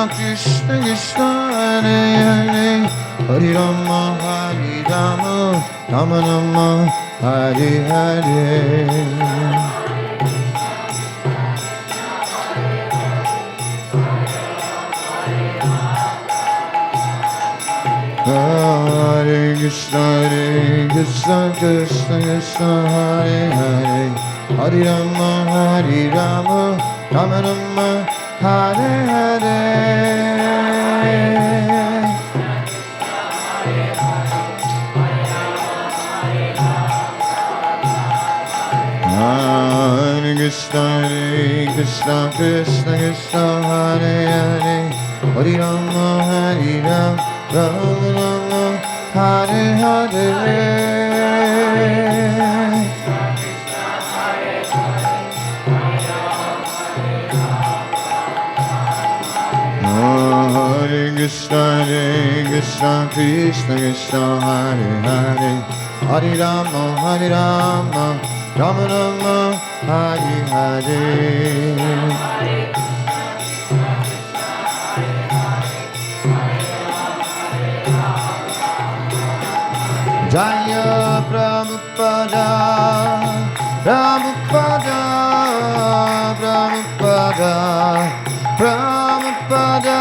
Krishna Krishna Hare Hare Hare Rama Hare Rama Rama Rama Hare Hare Hare Krishna Krishna Krishna Hare Hare Hare Rama Rama Rama Hare Hare Hare Krishna Krishna Krishna Hare Hare Hare Rama Rama Rama Hare Hare Hare Krishna Krishna Krishna Hare Hare Hare Rama Rama Rama Hare Hare Jaya Prabhupada Prabhupada Prabhupada Prabhupada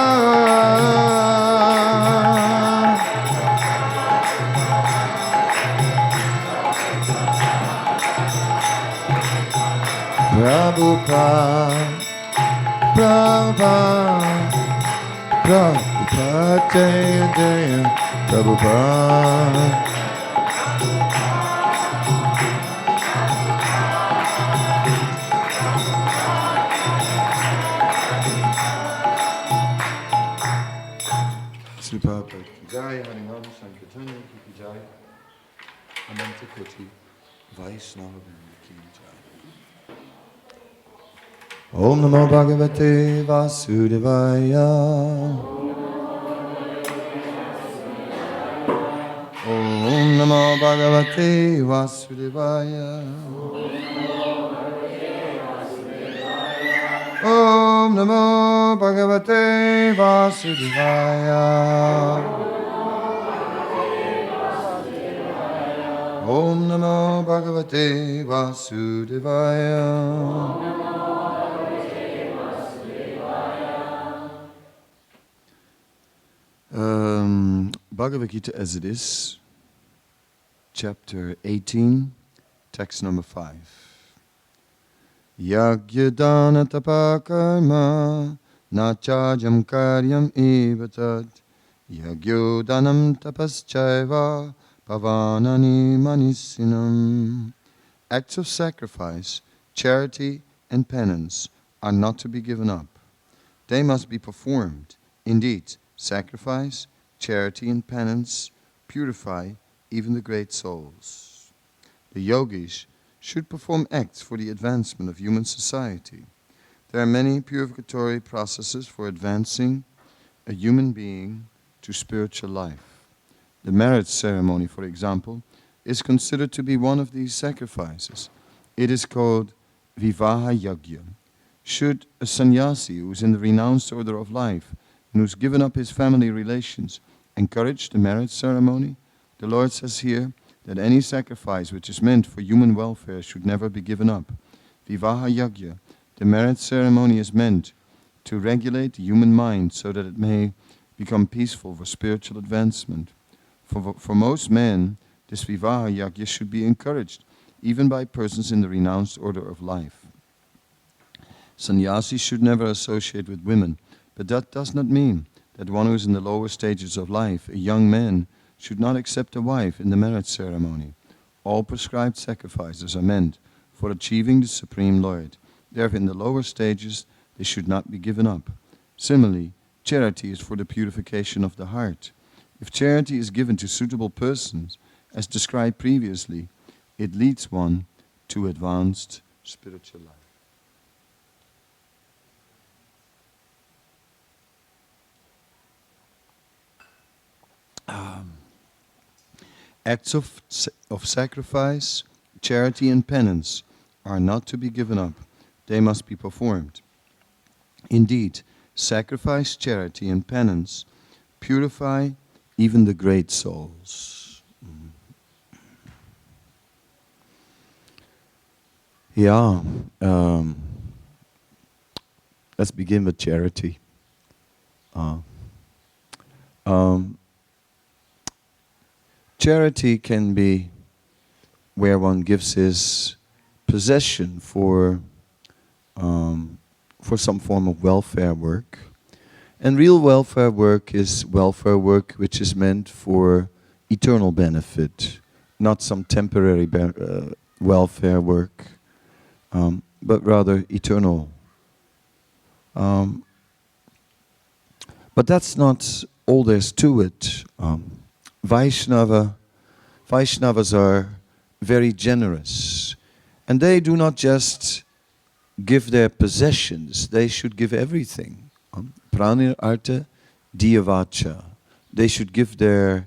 Prabhupada Prabhupada Prabhupada Jaya Jaya Prabhupada Prabhupada ki jai, Harinam Sankirtana ki jai, Ananta Koti Vaishnava ki jai. Om Namo Bhagavate Vasudevaya. Om Namo Bhagavate Vasudevaya. Om Namo Bhagavate Vasudevaya. Om Namo Bhagavate Vasudevaya. Bhagavad Gita as it is, chapter 18, text number 5. Yagyadana tapakarma nachajam karyam evatad Yagyodanam tapaschaiva pavanani manisinam. Acts of sacrifice, charity and penance are not to be given up. They must be performed. Indeed, sacrifice, charity and penance purify even the great souls. The yogis should perform acts for the advancement of human society. There are many purificatory processes for advancing a human being to spiritual life. The marriage ceremony, for example, is considered to be one of these sacrifices. It is called Vivaha Yagya. Should a sannyasi who is in the renounced order of life and who's given up his family relations encourage the marriage ceremony, the Lord says here that any sacrifice which is meant for human welfare should never be given up. Vivaha Yagya, the marriage ceremony, is meant to regulate the human mind so that it may become peaceful for spiritual advancement. For most men, this Vivaha Yagya should be encouraged, even by persons in the renounced order of life. Sannyasis should never associate with women, but that does not mean that one who is in the lower stages of life, a young man, should not accept a wife in the marriage ceremony. All prescribed sacrifices are meant for achieving the Supreme Lord. Therefore, in the lower stages, they should not be given up. Similarly, charity is for the purification of the heart. If charity is given to suitable persons, as described previously, it leads one to advanced spiritual life. Acts of sacrifice, charity and penance are not to be given up. They must be performed. Indeed, sacrifice, charity, and penance purify even the great souls. Yeah, let's begin with charity. Charity can be where one gives his possession for some form of welfare work. And real welfare work is welfare work which is meant for eternal benefit, not some temporary welfare work, but rather eternal. But that's not all there's to it. Vaishnavas are very generous, and they do not just give their possessions, they should give everything. Pranir artha diyavacha. They should give their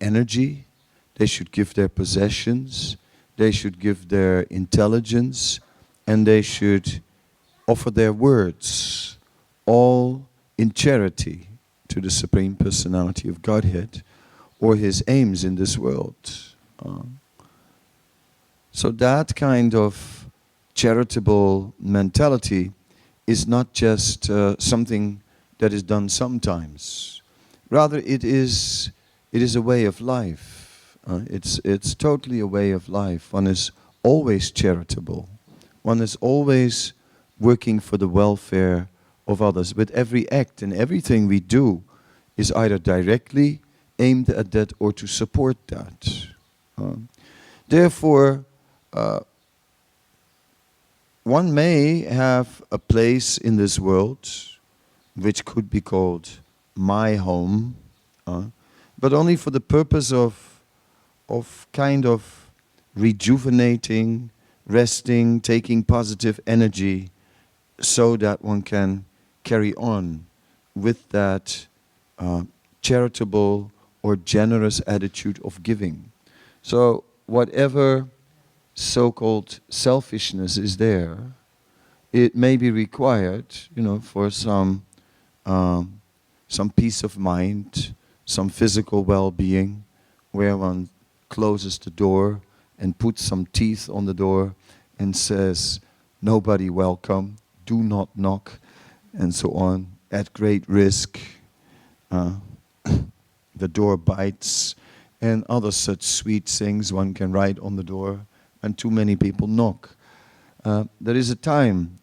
energy, they should give their possessions, they should give their intelligence, and they should offer their words, all in charity to the Supreme Personality of Godhead, or His aims in this world. So that kind of charitable mentality is not just something that is done sometimes. Rather, it is a way of life. It's totally a way of life. One is always charitable. One is always working for the welfare of others. With every act and everything we do is either directly aimed at that or to support that. Therefore, one may have a place in this world which could be called my home, but only for the purpose of kind of rejuvenating, resting, taking positive energy so that one can carry on with that charitable or generous attitude of giving. So whatever so-called selfishness is there, it may be required, for some peace of mind, some physical well-being, where one closes the door and puts some teeth on the door and says, "Nobody welcome, do not knock," and so on, at great risk. The door bites, and other such sweet things one can write on the door, and too many people knock. There is a time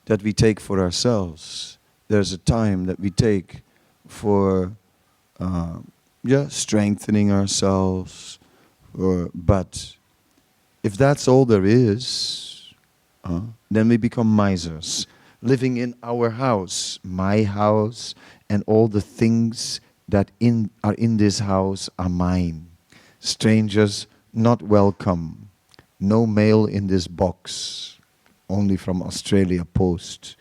that we take for ourselves. There's a time that we take for strengthening ourselves. But if that's all there is, then we become misers, living in our house, my house, and all the things that are in this house are mine. Strangers not welcome. No mail in this box. Only from Australia Post.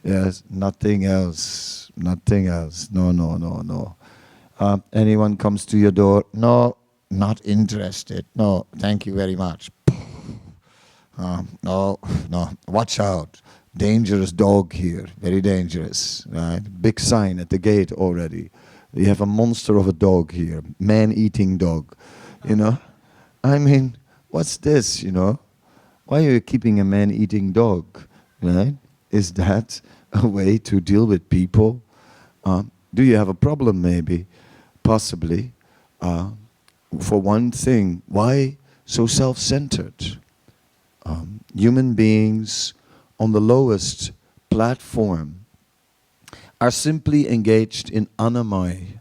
Yes, nothing else. Nothing else. No. Anyone comes to your door? No, not interested. No, thank you very much. No. Watch out. Dangerous dog here. Very dangerous. Right? Big sign at the gate already. You have a monster of a dog here. Man-eating dog. I mean, what's this, Why are you keeping a man-eating dog, right? Is that a way to deal with people? Do you have a problem maybe? Possibly. For one thing, why so self-centered? Human beings on the lowest platform are simply engaged in anamai.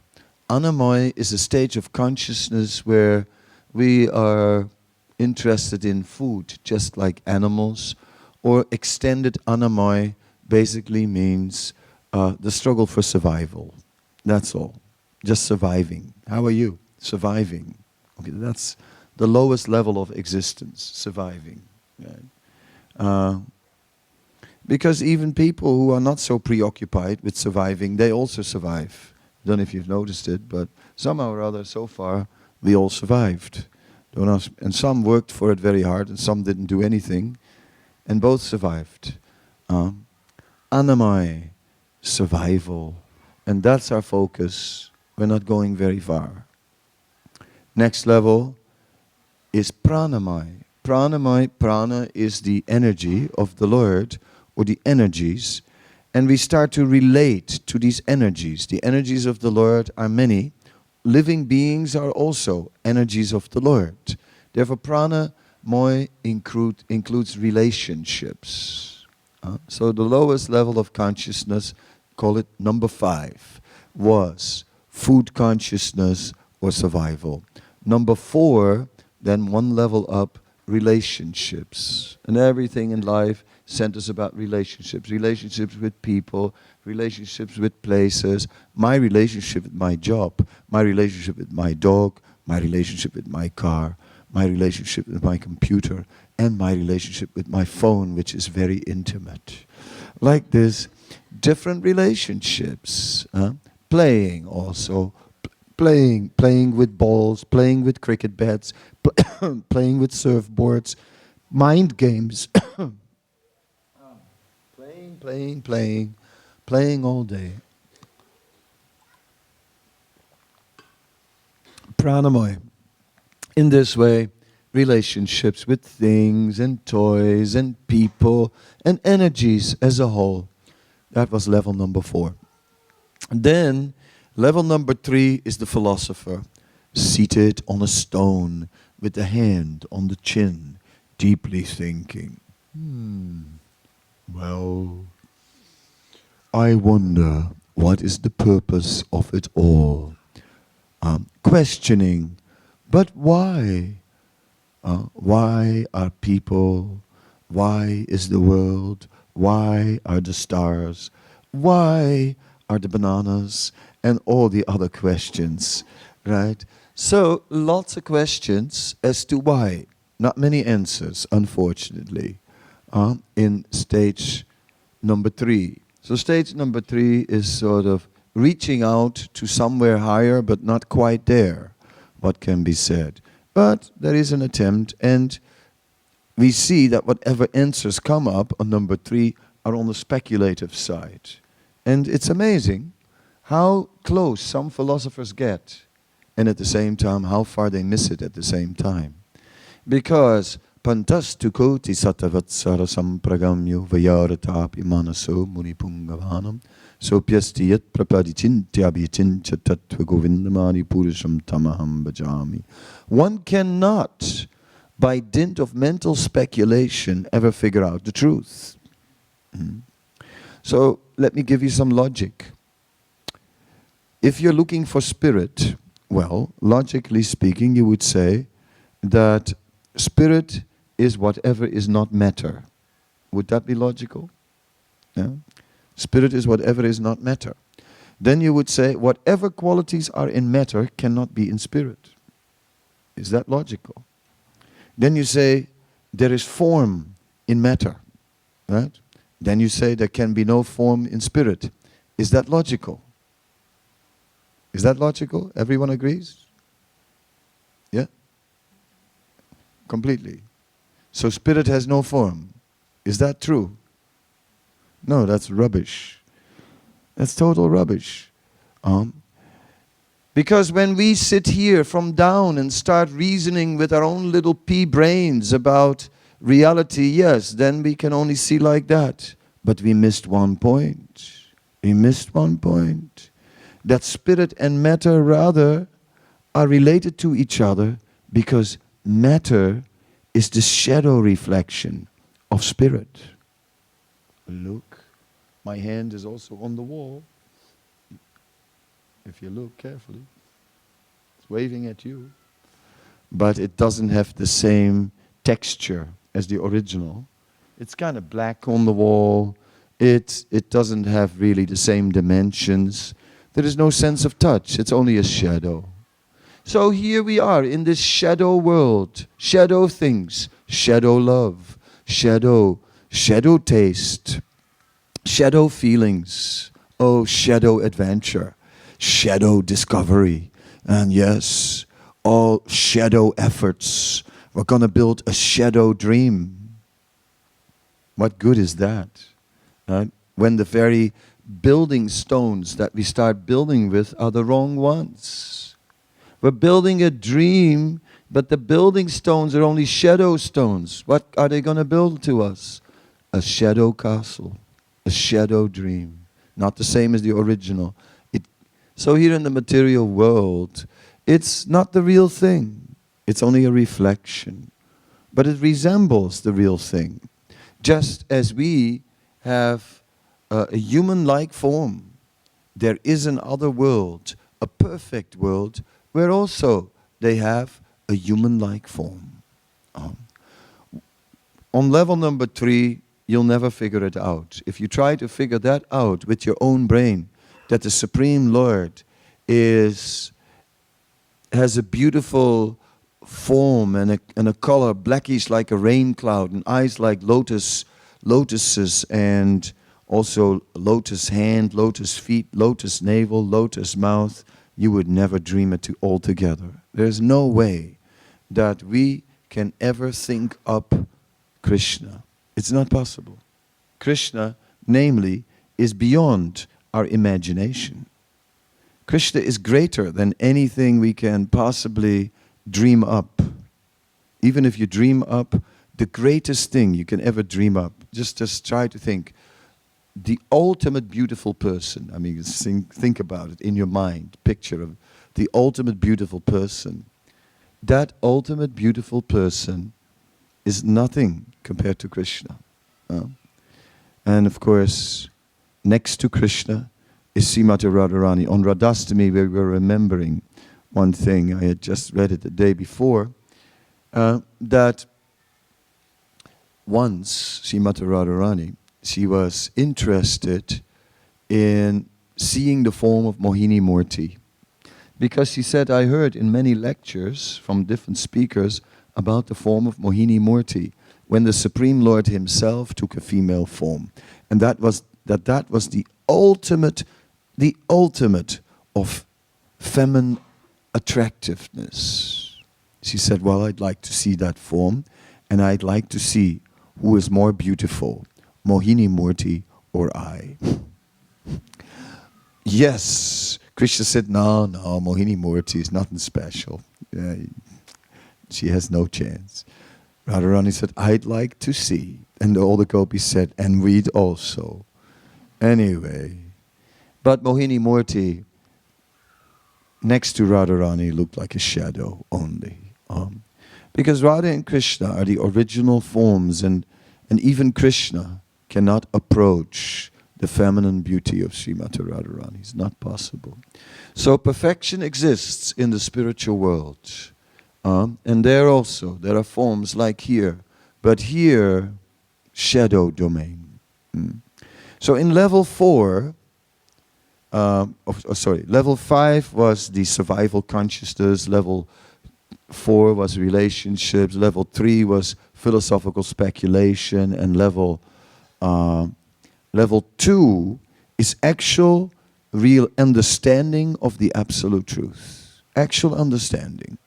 Anamai is a stage of consciousness where we are interested in food, just like animals, or extended anamai basically means the struggle for survival. That's all. Just surviving. How are you? Surviving. Okay, that's the lowest level of existence, surviving. Right? Because even people who are not so preoccupied with surviving, they also survive. I don't know if you've noticed it, but somehow or other, so far, we all survived. And some worked for it very hard, and some didn't do anything, and both survived. Anamai, survival. And that's our focus. We're not going very far. Next level is pranamaya. Pranamaya, prana is the energy of the Lord, or the energies, and we start to relate to these energies. The energies of the Lord are many. Living beings are also energies of the Lord. Therefore, pranamaya includes relationships. So the lowest level of consciousness, call it number 5, was food consciousness or survival. Number 4, then one level up, relationships. And everything in life centers about relationships. Relationships with people, relationships with places, my relationship with my job, my relationship with my dog, my relationship with my car, my relationship with my computer, and my relationship with my phone, which is very intimate. Like this, different relationships. Playing also. Playing with balls, playing with cricket bats, playing with surfboards, mind games. Playing all day. Pranamaya. In this way, relationships with things and toys and people and energies as a whole. That was level number 4. And then, level number 3 is the philosopher, seated on a stone with the hand on the chin, deeply thinking. Well, I wonder what is the purpose of it all. Questioning, but why? Why are people? Why is the world? Why are the stars? Why are the bananas? And all the other questions, right? So, lots of questions as to why. Not many answers, unfortunately, in stage number 3. So stage number 3 is sort of reaching out to somewhere higher, but not quite there, what can be said. But there is an attempt, and we see that whatever answers come up on number 3 are on the speculative side. And it's amazing how close some philosophers get, and at the same time how far they miss it at the same time. Because pantastu koti satavatsara sampragamyo vayaratapi manaso munipungavanam sopyasti yat prapadicintya abhicincha tattva govindamani purusham tamaham bhajami. One cannot, by dint of mental speculation, ever figure out the truth. So let me give you some logic. If you're looking for spirit, well, logically speaking, you would say that spirit is whatever is not matter. Would that be logical? Yeah? Spirit is whatever is not matter. Then you would say whatever qualities are in matter cannot be in spirit. Is that logical? Then you say there is form in matter, right? Then you say there can be no form in spirit. Is that logical? Is that logical? Everyone agrees? Yeah? Completely. So spirit has no form. Is that true? No, that's rubbish. That's total rubbish. Because when we sit here from down and start reasoning with our own little pea brains about reality, yes, then we can only see like that. But we missed one point. We missed one point. That spirit and matter rather are related to each other because matter is the shadow reflection of spirit. Look, my hand is also on the wall. If you look carefully, it's waving at you. But it doesn't have the same texture as the original. It's kind of black on the wall. It doesn't have really the same dimensions. There is no sense of touch. It's only a shadow. So here we are in this shadow world. Shadow things. Shadow love. Shadow taste. Shadow feelings. Oh, shadow adventure. Shadow discovery. And yes, all shadow efforts. We're going to build a shadow dream. What good is that? Right? When the very building stones that we start building with are the wrong ones. We're building a dream, but the building stones are only shadow stones. What are they going to build to us? A shadow castle, a shadow dream. Not the same as the original. So here in the material world, it's not the real thing. It's only a reflection. But it resembles the real thing. Just as we have a human-like form, there is another world, a perfect world, where also they have a human-like form. On level number 3, you'll never figure it out. If you try to figure that out with your own brain, that the Supreme Lord has a beautiful form and a color, blackish like a rain cloud, and eyes like lotuses, and also lotus hand, lotus feet, lotus navel, lotus mouth, you would never dream it all together. There's no way that we can ever think up Krishna. It's not possible. Krishna, namely, is beyond our imagination. Krishna is greater than anything we can possibly dream up. Even if you dream up the greatest thing you can ever dream up, just try to think. The ultimate beautiful person, I mean, think about it in your mind, picture of the ultimate beautiful person. That ultimate beautiful person is nothing compared to Krishna. And of course, next to Krishna is Srimati Radharani. On Radhastami, we were remembering one thing, I had just read it the day before, that once Srimati Radharani, she was interested in seeing the form of Mohini Murti. Because she said, I heard in many lectures from different speakers about the form of Mohini Murti, when the Supreme Lord himself took a female form. And that was the ultimate of feminine attractiveness. She said, well, I'd like to see that form, and I'd like to see who is more beautiful, Mohini Murti or I. Yes, Krishna said, no, Mohini Murti is nothing special. She has no chance. Radharani said, I'd like to see. And all the gopis said, and we'd also. Anyway, but Mohini Murti, next to Radharani, looked like a shadow only. Because Radha and Krishna are the original forms, and even Krishna cannot approach the feminine beauty of Srimati Radharani. It's not possible. So perfection exists in the spiritual world. And there also, there are forms like here, but here, shadow domain. So in level 4, level 5 was the survival consciousness, level 4 was relationships, level 3 was philosophical speculation, and level 2 is actual, real understanding of the absolute truth. Actual understanding.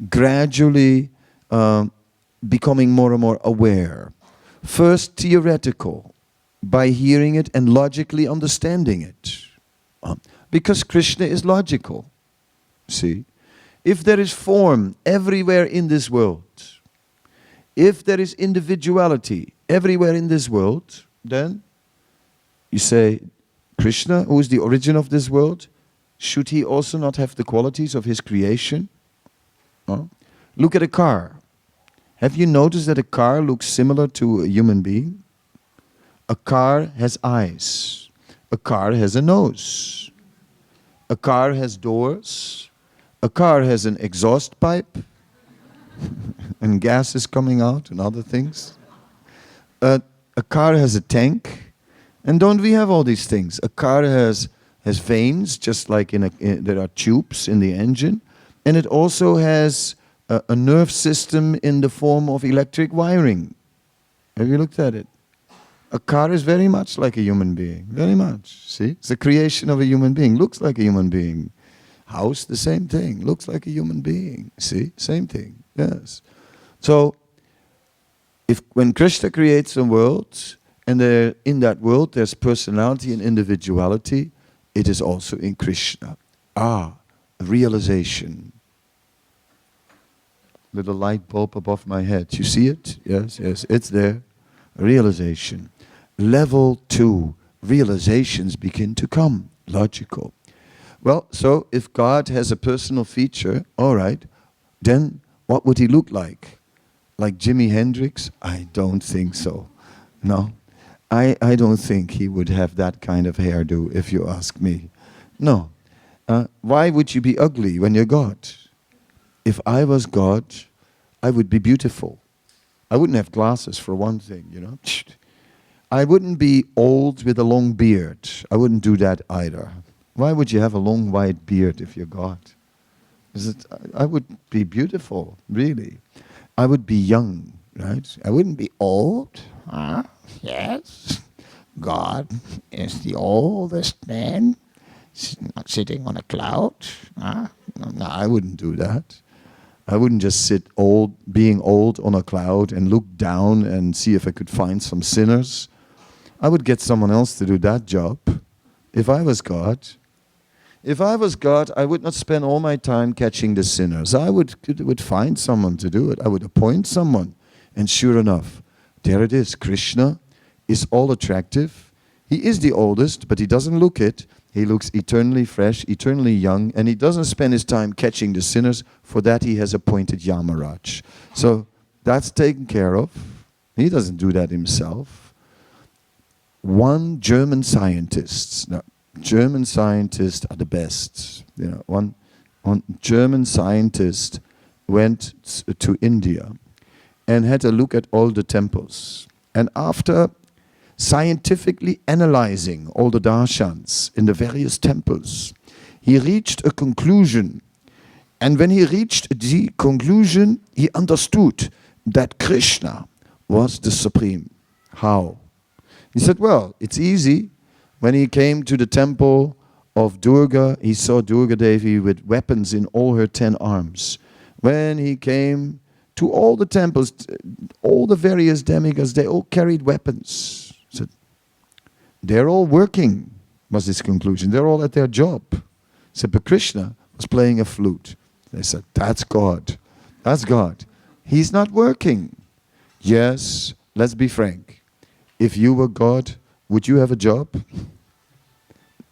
Gradually becoming more and more aware. First theoretical, by hearing it and logically understanding it. Because Krishna is logical. See? If there is form everywhere in this world, if there is individuality everywhere in this world, then you say, Krishna, who is the origin of this world, should he also not have the qualities of his creation? Look at a car. Have you noticed that a car looks similar to a human being? A car has eyes. A car has a nose. A car has doors. A car has an exhaust pipe. And gas is coming out and other things. A car has a tank. And don't we have all these things? A car has veins, just like there are tubes in the engine. And it also has a nerve system in the form of electric wiring. Have you looked at it? A car is very much like a human being. Very much. See? It's the creation of a human being. Looks like a human being. House, the same thing. Looks like a human being. See? Same thing. Yes. So, when Krishna creates a world, And there, in that world, there's personality and individuality. It is also in Krishna. Realization. Little light bulb above my head. You see it? Yes, yes, it's there. Realization. Level 2, realizations begin to come. Logical. Well, so if God has a personal feature, all right, then what would he look like? Like Jimi Hendrix? I don't think so. No. I don't think he would have that kind of hairdo, if you ask me. No. Why would you be ugly when you're God? If I was God, I would be beautiful. I wouldn't have glasses, for one thing, you know. I wouldn't be old with a long beard. I wouldn't do that either. Why would you have a long white beard if you're God? I would be beautiful, really. I would be young, right? I wouldn't be old. Yes. God is the oldest man sitting on a cloud. No, I wouldn't do that. I wouldn't just sit being old on a cloud and look down and see if I could find some sinners. I would get someone else to do that job. If I was God. If I was God, I would not spend all my time catching the sinners. I would find someone to do it. I would appoint someone. And sure enough, there it is. Krishna is all attractive. He is the oldest, but he doesn't look it. He looks eternally fresh, eternally young, and he doesn't spend his time catching the sinners. For that he has appointed Yamaraj. So that's taken care of. He doesn't do that himself. One German scientist. Now, German scientists are the best. You know, one German scientist went to India and had a look at all the temples. And after scientifically analyzing all the darshans in the various temples, he reached a conclusion. And when he reached the conclusion, he understood that Krishna was the supreme. How? He said, well, it's easy. When he came to the temple of Durga, he saw Durga Devi with weapons in all her 10 arms. When he came to all the temples, all the various demigods, they all carried weapons. He said, they're all working, was his conclusion. They're all at their job. He said, but Krishna was playing a flute. They said, that's God. That's God. He's not working. Yes, let's be frank. If you were God, would you have a job?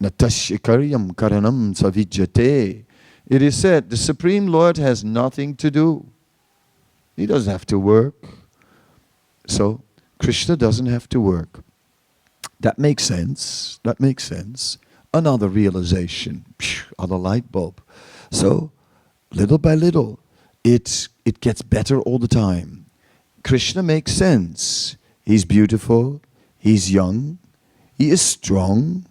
Natashikaryam karanam savijyate. It is said, the Supreme Lord has nothing to do. He doesn't have to work. So, Krishna doesn't have to work. That makes sense. That makes sense. Another realization. Other light bulb. So, little by little, it gets better all the time. Krishna makes sense. He's beautiful. He's young. He is strong.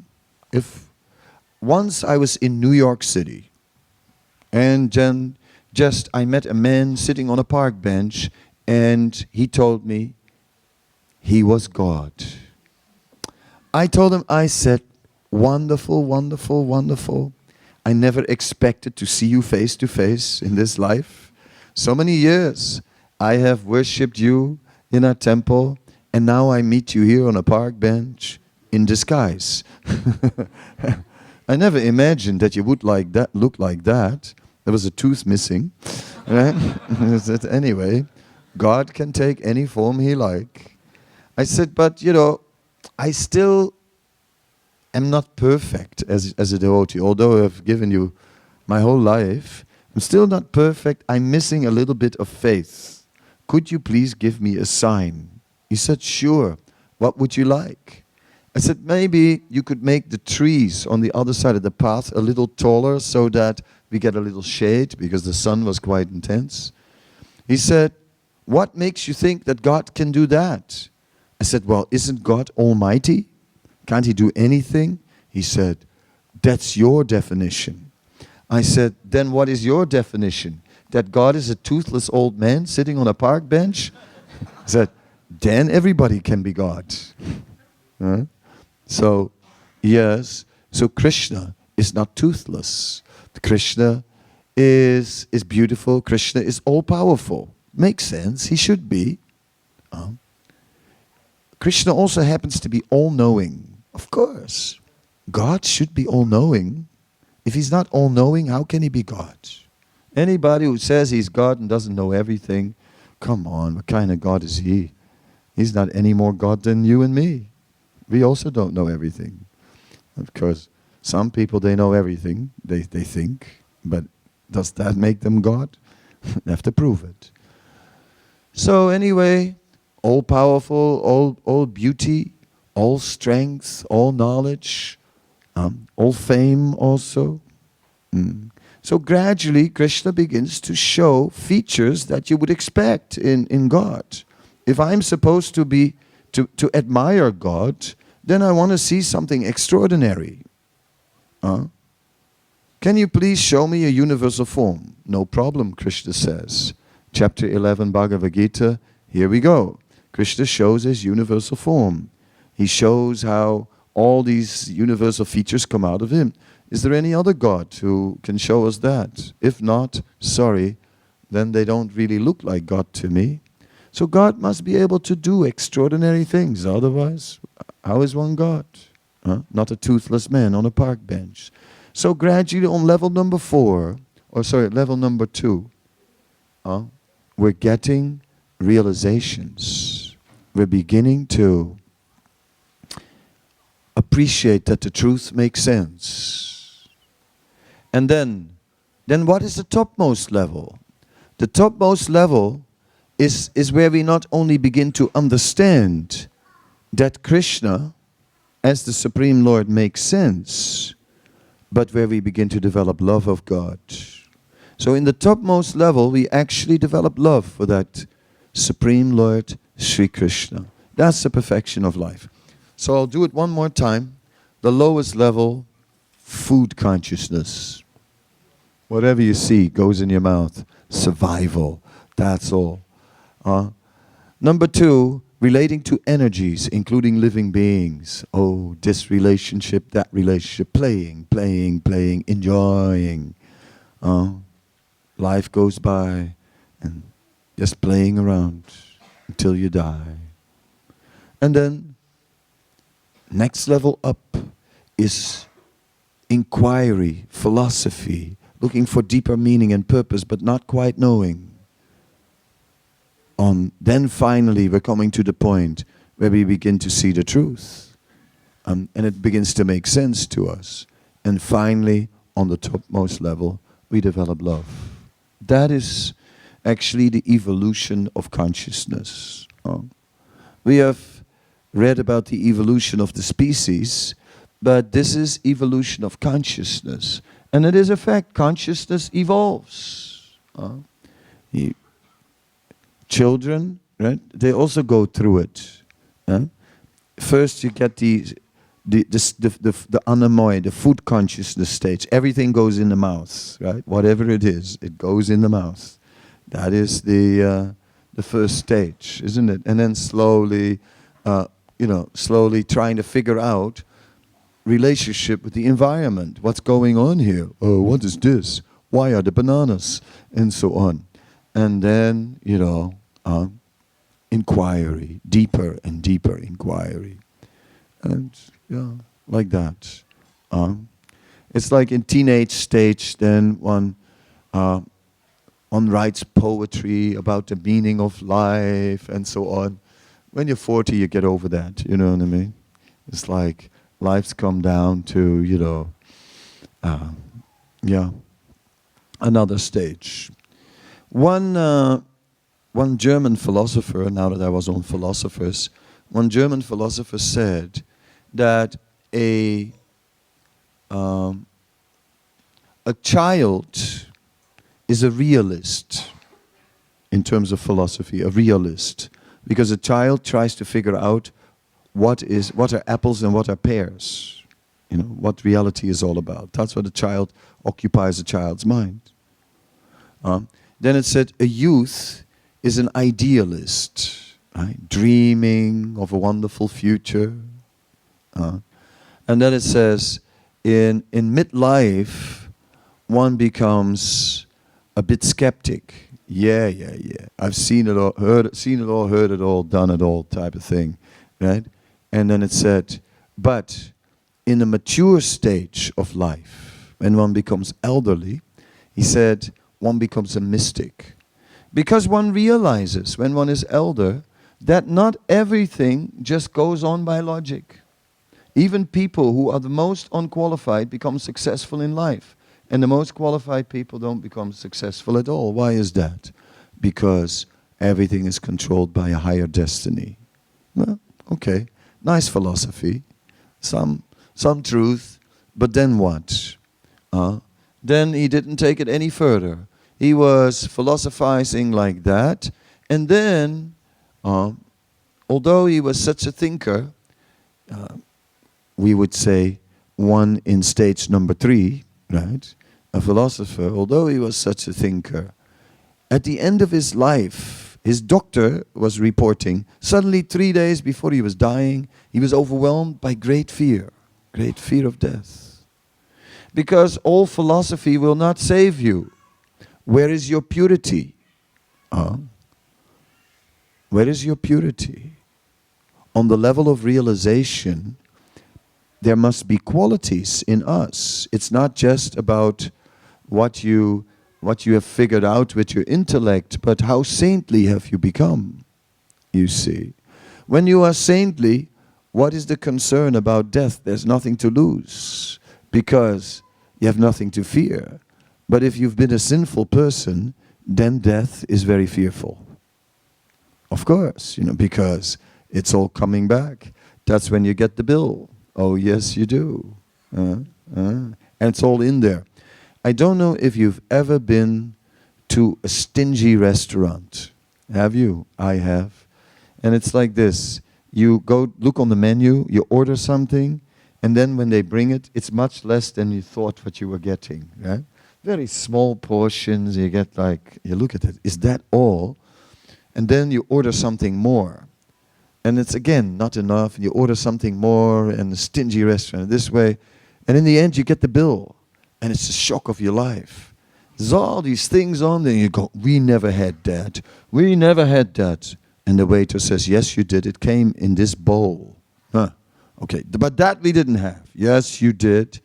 Once I was in New York City, and then I met a man sitting on a park bench, and he told me he was God. I told him, I said, wonderful, wonderful, wonderful. I never expected to see you face to face in this life. So many years I have worshipped you in a temple, and now I meet you here on a park bench in disguise. I never imagined that you would look like that. There was a tooth missing. Right? Anyway, God can take any form he like. I said, but you know, I still am not perfect as a devotee. Although I've given you my whole life, I'm still not perfect. I'm missing a little bit of faith. Could you please give me a sign? He said, sure. What would you like? I said, maybe you could make the trees on the other side of the path a little taller so that we get a little shade, because the sun was quite intense. He said, what makes you think that God can do that? I said, well, isn't God almighty? Can't he do anything? He said, that's your definition. I said, then what is your definition? That God is a toothless old man sitting on a park bench? He said, then everybody can be God. Huh? So, yes, so Krishna is not toothless. Krishna is beautiful. Krishna is all-powerful. Makes sense. He should be. Krishna also happens to be all-knowing. Of course, God should be all-knowing. If he's not all-knowing, how can he be God? Anybody who says he's God and doesn't know everything, come on, what kind of God is he? He's not any more God than you and me. We also don't know everything. Of course, some people, they know everything, they think, but does that make them God? They have to prove it. So anyway, all powerful, all beauty, all strength, all knowledge, all fame also. So gradually Krishna begins to show features that you would expect in God. If I'm supposed to admire God, then I want to see something extraordinary. Can you please show me a universal form? No problem, Krishna says. Chapter 11 Bhagavad Gita, here we go. Krishna shows his universal form. He shows how all these universal features come out of him. Is there any other God who can show us that? If not, sorry, then they don't really look like God to me. So God must be able to do extraordinary things. Otherwise, how is one God? Not a toothless man on a park bench. So gradually on level number 2, we're getting realizations. We're beginning to appreciate that the truth makes sense. And then what is the topmost level? The topmost level is where we not only begin to understand that Krishna as the Supreme Lord makes sense, but where we begin to develop love of God. So in the topmost level, we actually develop love for that Supreme Lord, Sri Krishna. That's the perfection of life. So I'll do it one more time. The lowest level, food consciousness. Whatever you see goes in your mouth. Survival, that's all. Number 2, relating to energies, including living beings. Oh, this relationship, that relationship, playing, enjoying. Life goes by and just playing around until you die. And then, next level up is inquiry, philosophy, looking for deeper meaning and purpose, but not quite knowing. Then finally we're coming to the point where we begin to see the truth. And it begins to make sense to us. And finally, on the topmost level, we develop love. That is actually the evolution of consciousness. We have read about the evolution of the species, but this is evolution of consciousness. And it is a fact, consciousness evolves. Children, right? They also go through it. First you get the anamoy, the food consciousness stage. Everything goes in the mouth, right? Whatever it is, it goes in the mouth. That is the first stage, isn't it? And then slowly, slowly trying to figure out relationship with the environment. What's going on here? Oh, what is this? Why are the bananas? And so on. And then, inquiry, deeper and deeper inquiry. And like that. It's like in teenage stage, then one writes poetry about the meaning of life and so on. When you're 40, you get over that, you know what I mean? It's like life's come down to, another stage. One German philosopher, now that I was on philosophers, one German philosopher said that a child is a realist in terms of philosophy, a realist. Because a child tries to figure out what are apples and what are pears. What reality is all about. That's what a child occupies a child's mind. Then it said a youth is an idealist, right? Dreaming of a wonderful future. And then it says in midlife, one becomes a bit skeptic. Yeah. I've seen it all, heard it all, done it all type of thing. right? And then it said, but in a mature stage of life, when one becomes elderly, he said, one becomes a mystic. Because one realizes when one is elder that not everything just goes on by logic. Even people who are the most unqualified become successful in life. And the most qualified people don't become successful at all. Why is that? Because everything is controlled by a higher destiny. Well, okay, nice philosophy, some truth, but then what? Then he didn't take it any further. He was philosophizing like that, and then, although he was such a thinker, we would say one in stage number 3, right? A philosopher, although he was such a thinker, at the end of his life, his doctor was reporting, suddenly 3 days before he was dying, he was overwhelmed by great fear of death. Because all philosophy will not save you. Where is your purity? Where is your purity? On the level of realization, there must be qualities in us. It's not just about what you have figured out with your intellect, but how saintly have you become, you see. When you are saintly, what is the concern about death? There's nothing to lose, because you have nothing to fear. But if you've been a sinful person, then death is very fearful. Of course, because it's all coming back. That's when you get the bill. Oh, yes, you do. And it's all in there. I don't know if you've ever been to a stingy restaurant. Have you? I have. And it's like this. You go look on the menu, you order something, and then when they bring it, it's much less than you thought what you were getting. Right? Very small portions. You get you look at it. Is that all? And then you order something more. And it's again not enough, and you order something more in a stingy restaurant this way, and in the end you get the bill, and it's the shock of your life. There's all these things on there, and you go, we never had that. We never had that. And the waiter says, yes, you did. It came in this bowl. Okay, but that we didn't have. Yes, you did.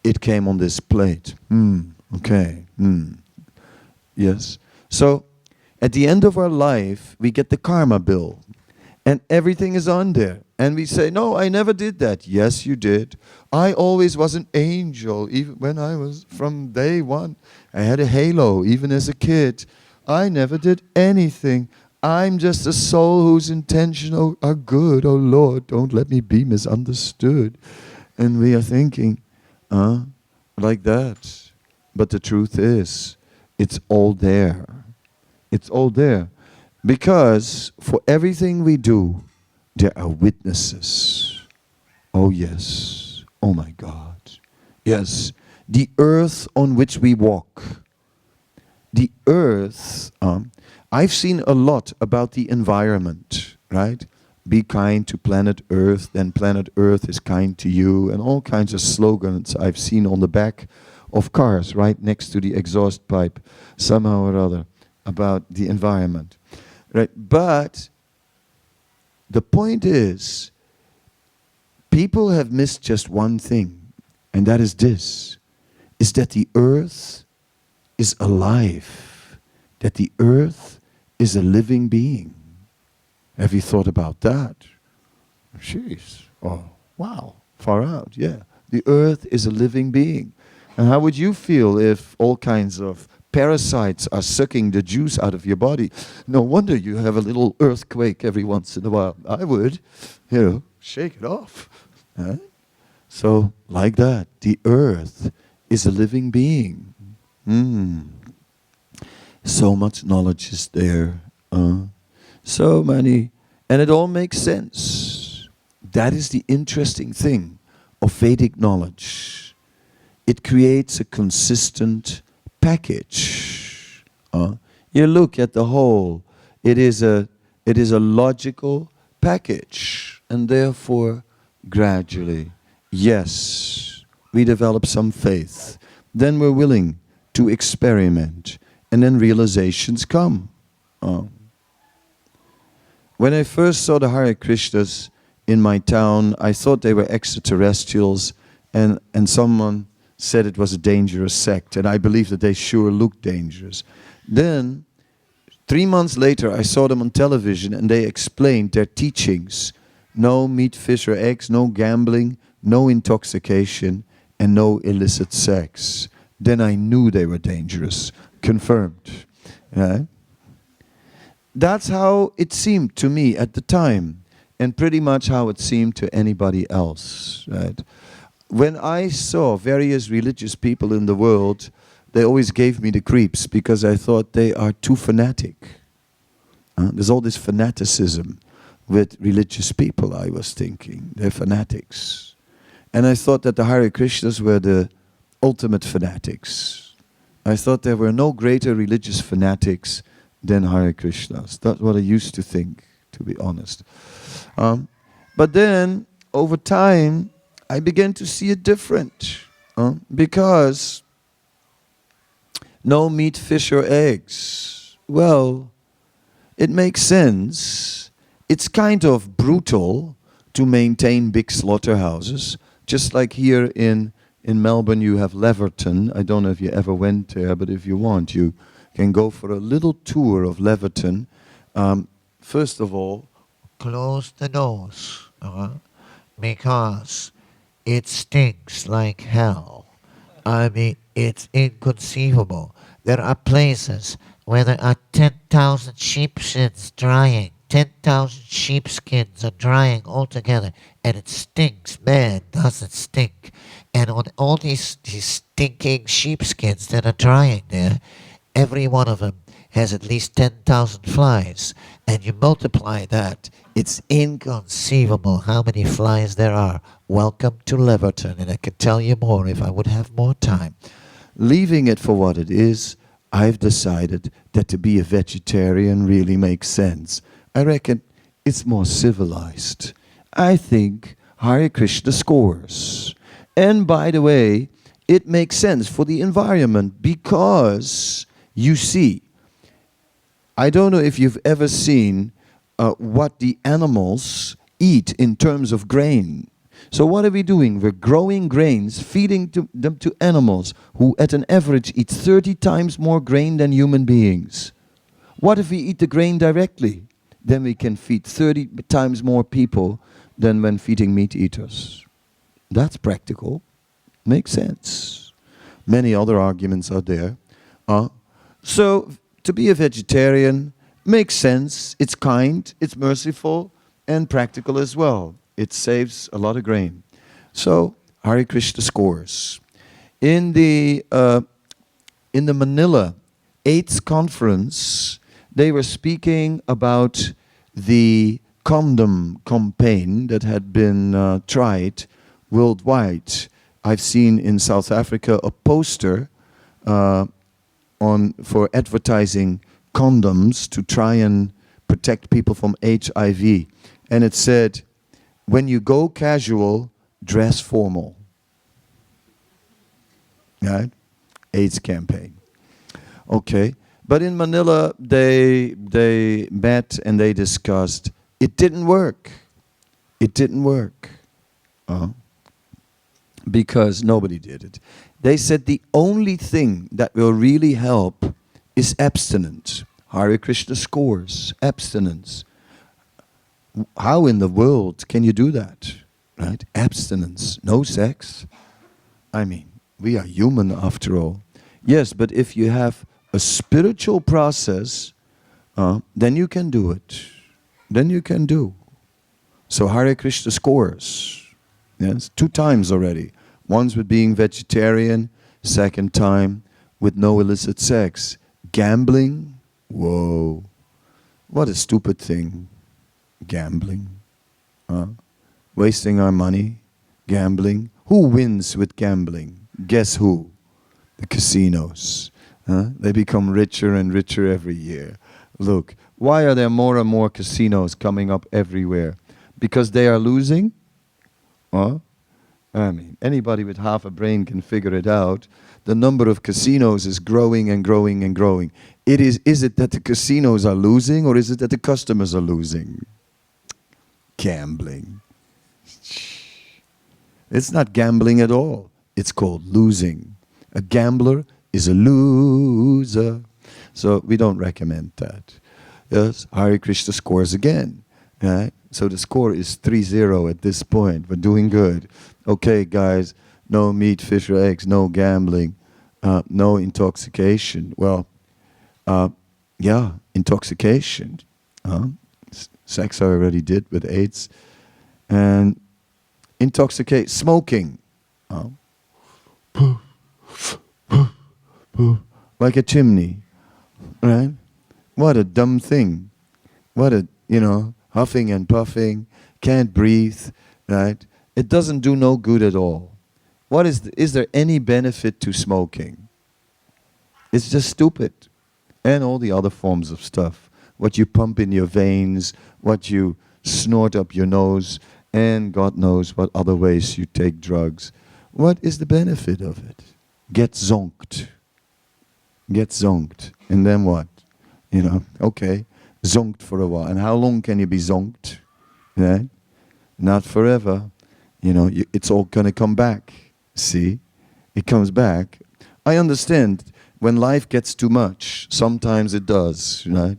It came on this plate. Okay. Yes. So, at the end of our life, we get the karma bill. And everything is on there. And we say, no, I never did that. Yes, you did. I always was an angel, even when I was from day one. I had a halo, even as a kid. I never did anything. I'm just a soul whose intentions are good. Oh Lord, don't let me be misunderstood. And we are thinking, like that. But the truth is, it's all there. It's all there. Because for everything we do, there are witnesses. Oh yes. Oh my God. Yes. The earth on which we walk. The earth, I've seen a lot about the environment, right? Be kind to planet Earth, then planet Earth is kind to you, and all kinds of slogans I've seen on the back of cars right next to the exhaust pipe, somehow or other, about the environment. Right? But the point is, people have missed just one thing, and that is this, is that the earth is alive, that the earth is a living being. Have you thought about that? Jeez. Oh, wow. Far out, yeah. The earth is a living being. And how would you feel if all kinds of parasites are sucking the juice out of your body? No wonder you have a little earthquake every once in a while. I would, shake it off. Huh? So, like that, the earth is a living being. So much knowledge is there. So many. And it all makes sense. That is the interesting thing of Vedic knowledge. It creates a consistent package. You look at the whole. It is a logical package. And therefore, gradually, yes, we develop some faith. Then we're willing to experiment. And then realizations come. When I first saw the Hare Krishnas in my town, I thought they were extraterrestrials, and someone said it was a dangerous sect, and I believe that they sure looked dangerous. Then, 3 months later, I saw them on television, and they explained their teachings. No meat, fish, or eggs, no gambling, no intoxication, and no illicit sex. Then I knew they were dangerous. Confirmed. Yeah? That's how it seemed to me at the time, and pretty much how it seemed to anybody else. Right? When I saw various religious people in the world, they always gave me the creeps because I thought they are too fanatic. There's all this fanaticism with religious people, I was thinking. They're fanatics. And I thought that the Hare Krishnas were the ultimate fanatics. I thought there were no greater religious fanatics than Hare Krishnas. That's what I used to think, to be honest. But then, over time, I began to see it different. Because no meat, fish, or eggs. Well, it makes sense. It's kind of brutal to maintain big slaughterhouses. Just like here in Melbourne you have Leverton. I don't know if you ever went there, but if you want, you can go for a little tour of Leverton. First of all, close the doors, because it stinks like hell. I mean, it's inconceivable. There are places where there are 10,000 sheepskins drying. 10,000 sheepskins are drying all together, and it stinks. Man, does it stink. And on all these stinking sheepskins that are drying there, every one of them has at least 10,000 flies. And you multiply that, it's inconceivable how many flies there are. Welcome to Leverton, and I could tell you more if I would have more time. Leaving it for what it is, I've decided that to be a vegetarian really makes sense. I reckon it's more civilized. I think Hare Krishna scores. And by the way, it makes sense for the environment because, you see, I don't know if you've ever seen what the animals eat in terms of grain. So what are we doing? We're growing grains, feeding them to animals who at an average eat 30 times more grain than human beings. What if we eat the grain directly? Then we can feed 30 times more people than when feeding meat eaters. That's practical. Makes sense. Many other arguments are there. So to be a vegetarian makes sense. It's kind, it's merciful, and practical as well. It saves a lot of grain. So Hare Krishna scores. In the Manila AIDS conference, they were speaking about the condom campaign that had been tried worldwide. I've seen in South Africa a poster for advertising condoms to try and protect people from HIV. And it said, when you go casual, dress formal. Right? AIDS campaign. Okay. But in Manila, they met and they discussed. It didn't work. It didn't work. Because nobody did it. They said the only thing that will really help is abstinence. Hare Krishna scores. Abstinence. How in the world can you do that? Right? Abstinence. No sex. I mean, we are human after all. Yes, but if you have a spiritual process, then you can do it. Then you can do. So Hare Krishna scores. Yes, 2 times already. Once with being vegetarian, second time with no illicit sex. Gambling? Whoa. What a stupid thing. Gambling. Wasting our money. Gambling. Who wins with gambling? Guess who? The casinos. They become richer and richer every year. Look, why are there more and more casinos coming up everywhere? Because they are losing? I mean, anybody with half a brain can figure it out. The number of casinos is growing and growing and growing. Is it that the casinos are losing, or is it that the customers are losing? Gambling. It's not gambling at all. It's called losing. A gambler is a loser. So we don't recommend that. Yes, Hare Krishna scores again. Right? So the score is 3-0 at this point. We're doing good. Okay, guys, no meat, fish, or eggs, no gambling, no intoxication. Well, yeah, intoxication. Sex I already did with AIDS. And smoking. Like a chimney. Right? What a dumb thing. What a, huffing and puffing, can't breathe, right? It doesn't do no good at all. Is there any benefit to smoking? It's just stupid. And all the other forms of stuff. What you pump in your veins, what you snort up your nose, and God knows what other ways you take drugs. What is the benefit of it? Get zonked. Get zonked. And then what? Okay. Zonked for a while. And how long can you be zonked? Right? Not forever. It's all going to come back. See? It comes back. I understand when life gets too much. Sometimes it does. Right?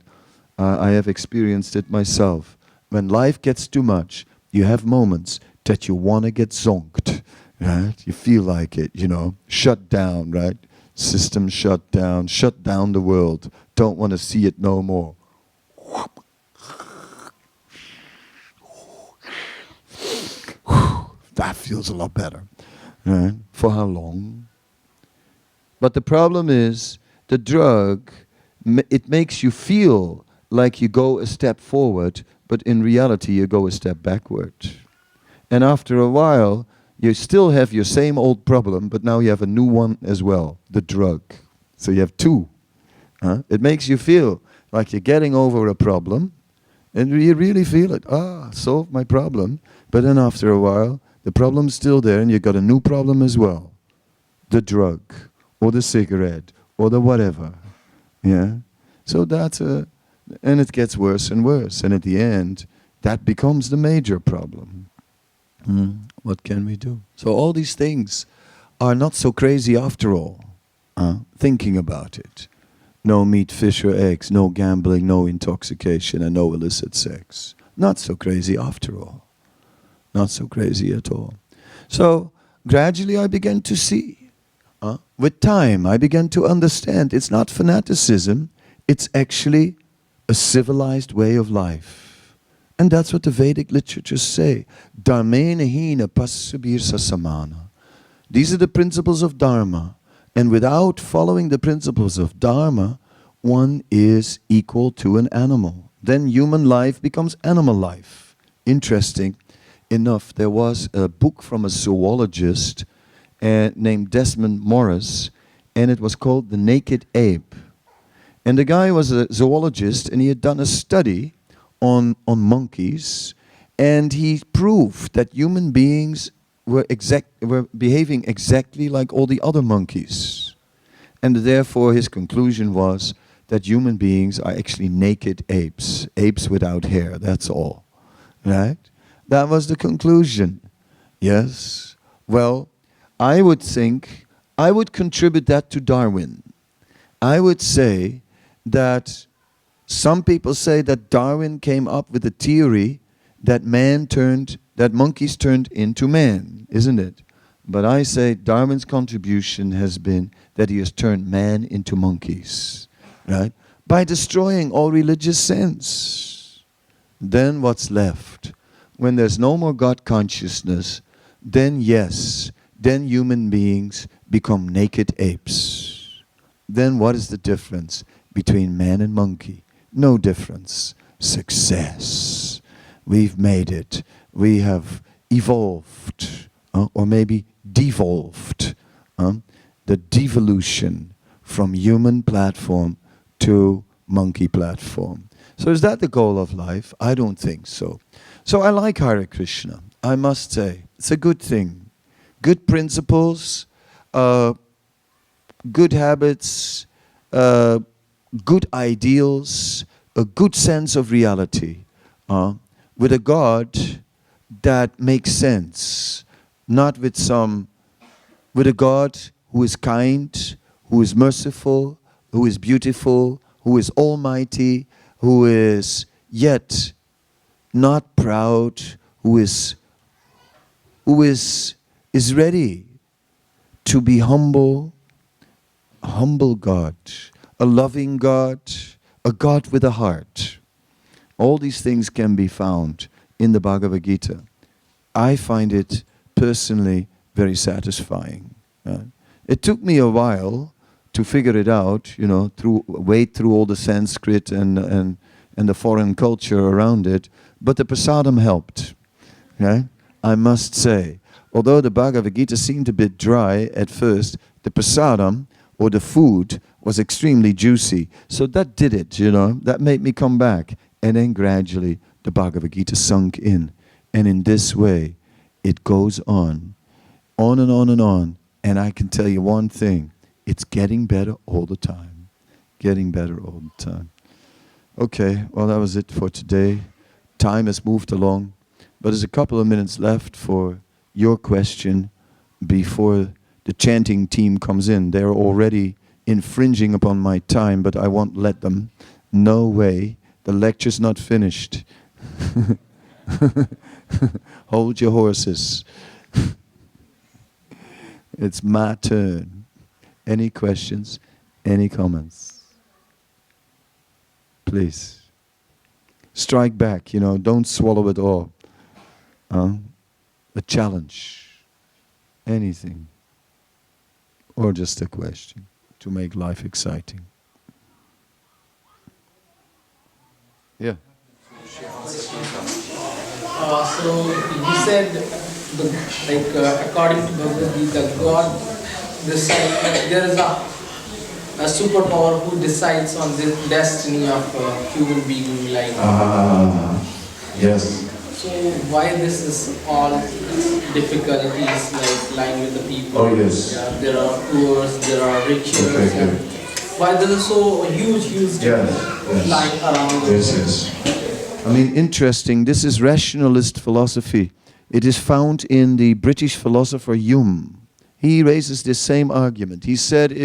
I have experienced it myself. When life gets too much, you have moments that you want to get zonked. Right? You feel like it, Shut down, right? System shut down the world. Don't want to see it no more. That feels a lot better. Right? For how long? But the problem is, the drug, it makes you feel like you go a step forward, but in reality you go a step backward. And after a while, you still have your same old problem, but now you have a new one as well, the drug. So you have two. It makes you feel like you're getting over a problem, and you really feel it. Solved my problem. But then after a while, the problem's still there, and you've got a new problem as well. The drug, or the cigarette, or the whatever. Yeah? So and it gets worse and worse. And at the end, that becomes the major problem. What can we do? So all these things are not so crazy after all. Thinking about it. No meat, fish, or eggs, no gambling, no intoxication, and no illicit sex. Not so crazy after all. Not so crazy at all. So gradually I began to see. With time I began to understand it's not fanaticism, it's actually a civilized way of life. And that's what the Vedic literatures say. Dharmena hina pasubirsa samana. These are the principles of Dharma. And without following the principles of Dharma, one is equal to an animal. Then human life becomes animal life. Interesting enough, there was a book from a zoologist named Desmond Morris, and it was called The Naked Ape. And the guy was a zoologist, and he had done a study on monkeys, and he proved that human beings were behaving exactly like all the other monkeys. And therefore his conclusion was that human beings are actually naked apes. Apes without hair, that's all. Right? That was the conclusion. Yes. Well, I would contribute that to Darwin. I would say that some people say that Darwin came up with a theory that monkeys turned into man, isn't it? But I say Darwin's contribution has been that he has turned man into monkeys, right? By destroying all religious sense. Then what's left? When there's no more God consciousness, then human beings become naked apes. Then what is the difference between man and monkey? No difference. Success. We've made it. We have evolved, or maybe devolved. The devolution from human platform to monkey platform. So is that the goal of life? I don't think so. So I like Hare Krishna. I must say, it's a good thing. good principles, good habits, good ideals, a good sense of reality, with a God that makes sense, not with a God who is kind, who is merciful, who is beautiful, who is almighty, who is yet not proud, who is ready to be humble, a humble God, a loving God, a God with a heart. All these things can be found in the Bhagavad Gita. I find it personally very satisfying. It took me a while to figure it out, wade through all the Sanskrit and the foreign culture around it, but the prasadam helped. I must say, although the Bhagavad Gita seemed a bit dry at first, the prasadam, or the food, was extremely juicy. So that did it, that made me come back. And then gradually the Bhagavad Gita sunk in. And in this way, it goes on and on and on. And I can tell you one thing, it's getting better all the time. Getting better all the time. Okay, well that was it for today. Time has moved along. But there's a couple of minutes left for your question before the chanting team comes in. They're already infringing upon my time, but I won't let them. No way. The lecture's not finished. Hold your horses. It's my turn. Any questions? Any comments? Please. Strike back, don't swallow it all. A challenge. Anything. Or just a question to make life exciting. Yeah. So you said, according to Bhagavad Gita, God decides, there is a superpower who decides on the destiny of a human being. Yes. So why this is all difficulties lying with the people? Oh yes. Yeah, there are poor, there are riches. Okay. Why there is so huge lying around? Yes. I mean, interesting. This is rationalist philosophy. It is found in the British philosopher Hume. He raises this same argument. He said,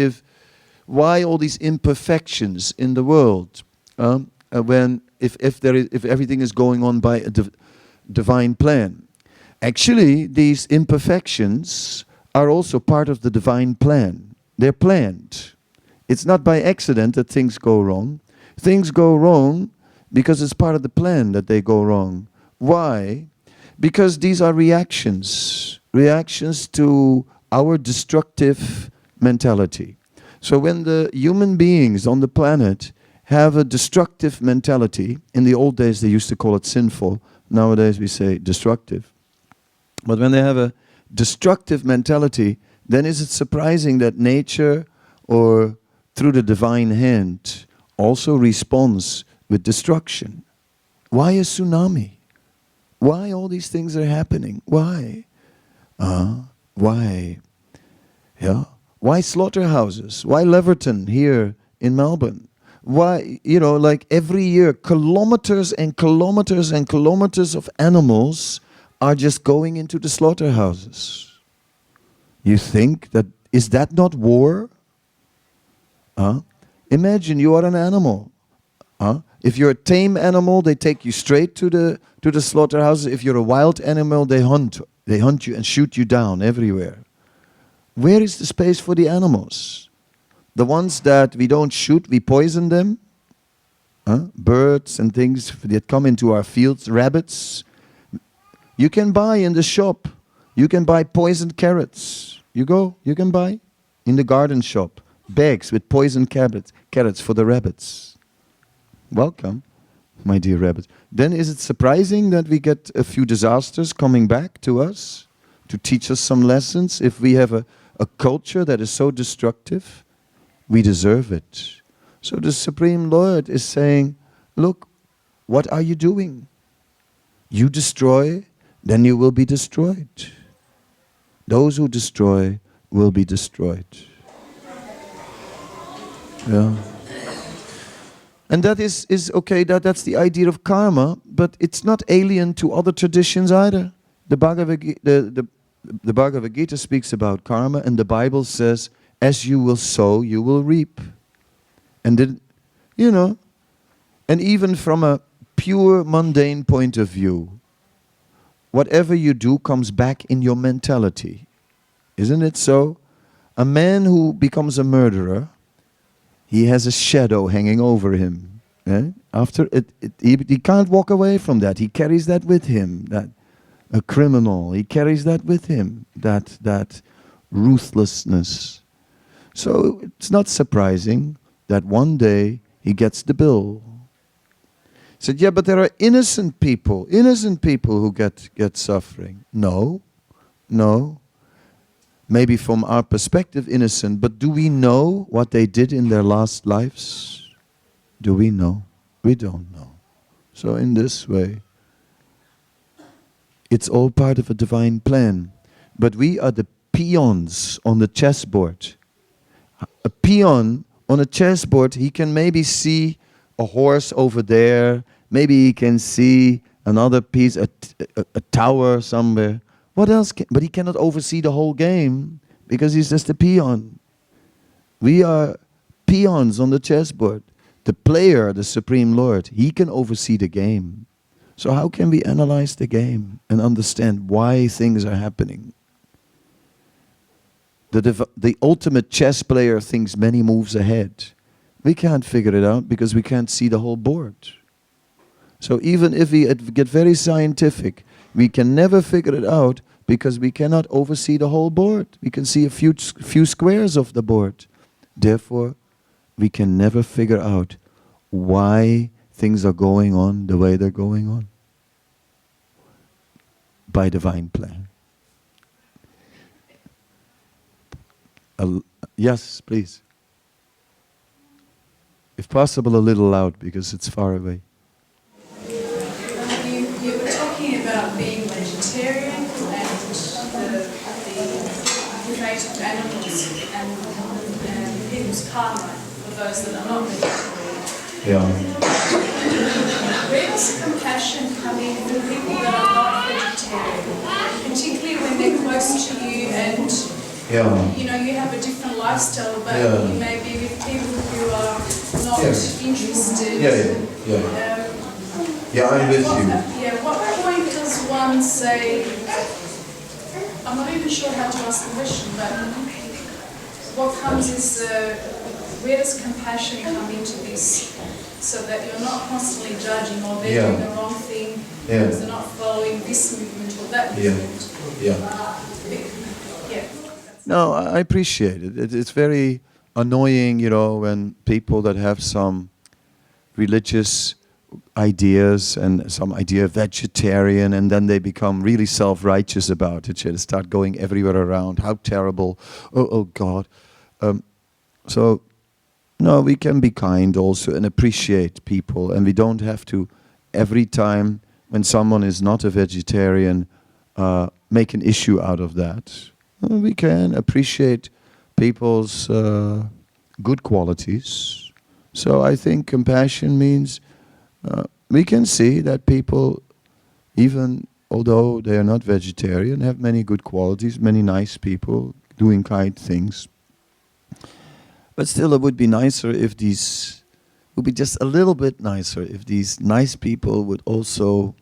why all these imperfections in the world? If everything is going on by a divine plan. Actually, these imperfections are also part of the divine plan. They're planned. It's not by accident that things go wrong. Things go wrong because it's part of the plan that they go wrong. Why? Because these are reactions to our destructive mentality. So when the human beings on the planet have a destructive mentality, in the old days they used to call it sinful, nowadays we say destructive. But when they have a destructive mentality, then is it surprising that nature, or through the divine hand, also responds with destruction? Why a tsunami? Why all these things are happening? Why? Why? Yeah. Why slaughterhouses? Why Leverton here in Melbourne? Why, every year, kilometers and kilometers and kilometers of animals are just going into the slaughterhouses. You think that, is that not war? Imagine you are an animal. If you're a tame animal, they take you straight to the slaughterhouses. If you're a wild animal, they hunt you and shoot you down everywhere. Where is the space for the animals? The ones that we don't shoot, we poison them. Birds and things that come into our fields, rabbits. You can buy in the shop. You can buy poisoned carrots. You can buy in the garden shop bags with poisoned carrots for the rabbits. Welcome, my dear rabbits. Then is it surprising that we get a few disasters coming back to us to teach us some lessons? If we have a culture that is so destructive, we deserve it. So the Supreme Lord is saying, look, what are you doing? You destroy, then you will be destroyed. Those who destroy will be destroyed. Yeah. And that is okay, that's the idea of karma, but it's not alien to other traditions either. The Bhagavad Gita speaks about karma, and the Bible says, as you will sow, you will reap. And then, you know, and even from a pure mundane point of view, whatever you do comes back in your mentality. Isn't it so? A man who becomes a murderer, he has a shadow hanging over him. Eh? After he can't walk away from that. He carries that with him. That a criminal, he carries that with him. That ruthlessness. So it's not surprising that one day he gets the bill. He said, yeah, but there are innocent people who get suffering. No. Maybe from our perspective innocent, but do we know what they did in their last lives? Do we know? We don't know. So in this way, it's all part of a divine plan. But we are the peons on the chessboard. A peon on a chessboard, he can maybe see a horse over there, maybe he can see another piece, a tower somewhere. What else? But he cannot oversee the whole game because he's just a peon. We are peons on the chessboard. The player, the Supreme Lord, he can oversee the game. So how can we analyze the game and understand why things are happening? The ultimate chess player thinks many moves ahead. We can't figure it out because we can't see the whole board. So even if we get very scientific, we can never figure it out because we cannot oversee the whole board. We can see a few squares of the board. Therefore, we can never figure out why things are going on the way they're going on. By divine plan. Yes, please. If possible, a little loud because it's far away. You were talking about being vegetarian and the fate of animals and people's karma for those that are not vegetarian. Yeah. Where does the compassion come in for people that are not vegetarian, particularly when they're close to you and you know you have a different lifestyle, but you may be with people who are not interested. I'm with you. What point does one say? I'm not even sure how to ask the question, but what comes is where does compassion come into this, so that you're not constantly judging or they're doing the wrong thing because they're not following this movement or that movement. No, I appreciate it. It's very annoying, you know, when people that have some religious ideas and some idea of vegetarian, and then they become really self-righteous about it. They start going everywhere around. How terrible! Oh God! So, no, we can be kind also and appreciate people, and we don't have to every time when someone is not a vegetarian make an issue out of that. We can appreciate people's good qualities. So I think compassion means we can see that people, even although they are not vegetarian, have many good qualities, many nice people doing kind things. But still it would be nicer if these, would be just a little bit nicer if these nice people would also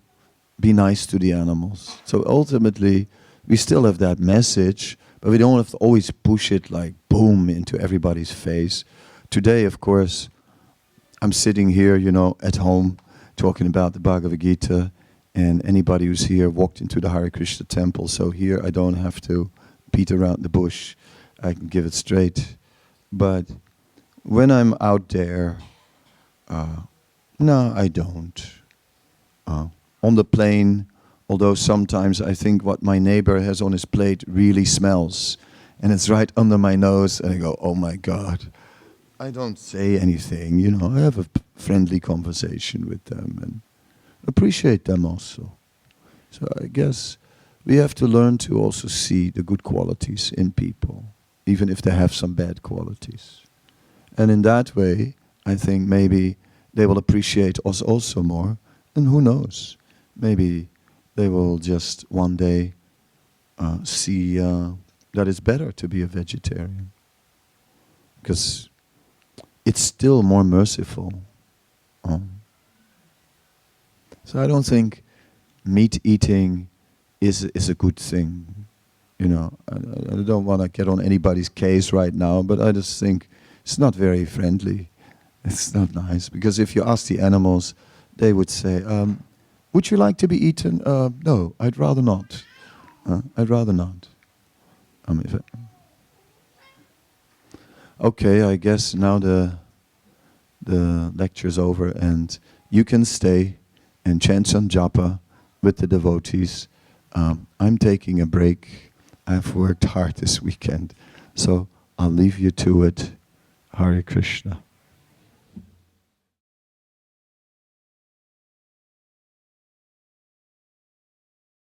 be nice to the animals. So ultimately, we still have that message, but we don't have to always push it like boom into everybody's face. Today, of course, I'm sitting here, you know, at home, talking about the Bhagavad Gita, and anybody who's here walked into the Hare Krishna temple, so here I don't have to beat around the bush. I can give it straight. But when I'm out there, no, I don't. On the plane, although sometimes I think what my neighbor has on his plate really smells, and it's right under my nose, and I go, oh my God. I don't say anything, you know, I have a friendly conversation with them and appreciate them also. So I guess we have to learn to also see the good qualities in people, even if they have some bad qualities. And in that way, I think maybe they will appreciate us also more. And who knows, maybe they will just one day see that it's better to be a vegetarian. Because it's still more merciful. So I don't think meat eating is a good thing. You know, I don't want to get on anybody's case right now, but I just think it's not very friendly. It's not nice, because if you ask the animals, they would say, would you like to be eaten? No, I'd rather not. I'd rather not. Okay, I guess now the lecture's over and you can stay and chant some japa with the devotees. I'm taking a break. I've worked hard this weekend, so I'll leave you to it. Hare Krishna.